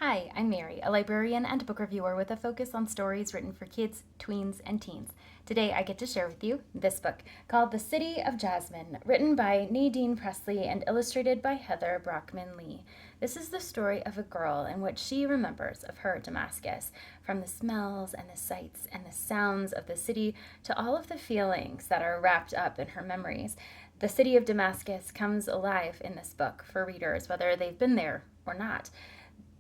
Hi, I'm Mary, a librarian and book reviewer with a focus on stories written for kids, tweens, and teens. Today I get to share with you this book called The City of Jasmine, written by Nadine Presley and illustrated by Heather Brockman Lee. This is the story of a girl in which she remembers of her Damascus, from the smells and the sights and the sounds of the city to all of the feelings that are wrapped up in her memories. The city of Damascus comes alive in this book for readers, whether they've been there or not.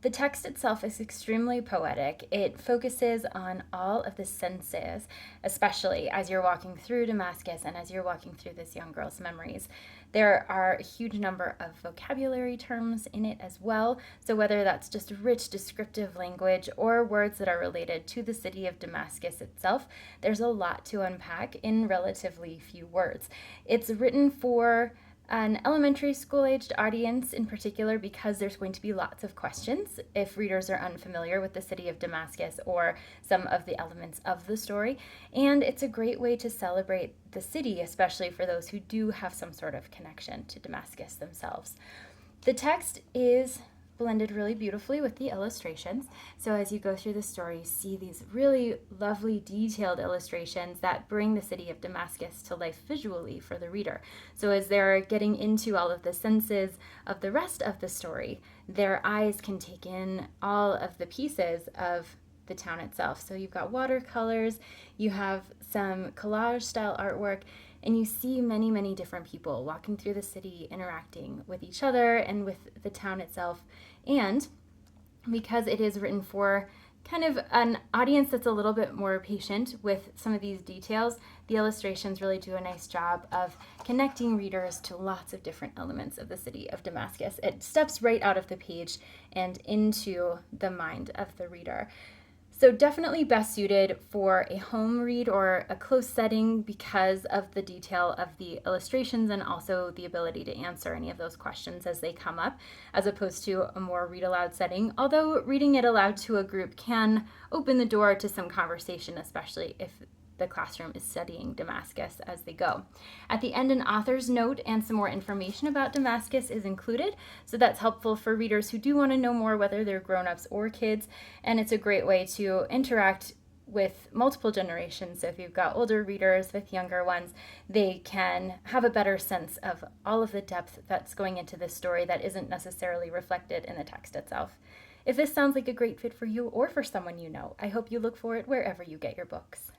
The text itself is extremely poetic. It focuses on all of the senses, especially as you're walking through Damascus and as you're walking through this young girl's memories. There are a huge number of vocabulary terms in it as well, so whether that's just rich descriptive language or words that are related to the city of Damascus itself, there's a lot to unpack in relatively few words. It's written for an elementary school aged audience in particular because there's going to be lots of questions if readers are unfamiliar with the city of Damascus or some of the elements of the story. And it's a great way to celebrate the city, especially for those who do have some sort of connection to Damascus themselves. The text is blended really beautifully with the illustrations. So as you go through the story, you see these really lovely detailed illustrations that bring the city of Damascus to life visually for the reader. So as they're getting into all of the senses of the rest of the story, their eyes can take in all of the pieces of the town itself. So you've got watercolors, you have some collage style artwork, and you see many, many different people walking through the city, interacting with each other and with the town itself. And because it is written for kind of an audience that's a little bit more patient with some of these details, the illustrations really do a nice job of connecting readers to lots of different elements of the city of Damascus. It steps right out of the page and into the mind of the reader. So definitely best suited for a home read or a close setting because of the detail of the illustrations and also the ability to answer any of those questions as they come up, as opposed to a more read aloud setting. Although reading it aloud to a group can open the door to some conversation, especially if the classroom is studying Damascus as they go. At the end, an author's note and some more information about Damascus is included, so that's helpful for readers who do want to know more, whether they're grown-ups or kids, and it's a great way to interact with multiple generations. So if you've got older readers with younger ones, they can have a better sense of all of the depth that's going into this story that isn't necessarily reflected in the text itself. If this sounds like a great fit for you or for someone you know, I hope you look for it wherever you get your books.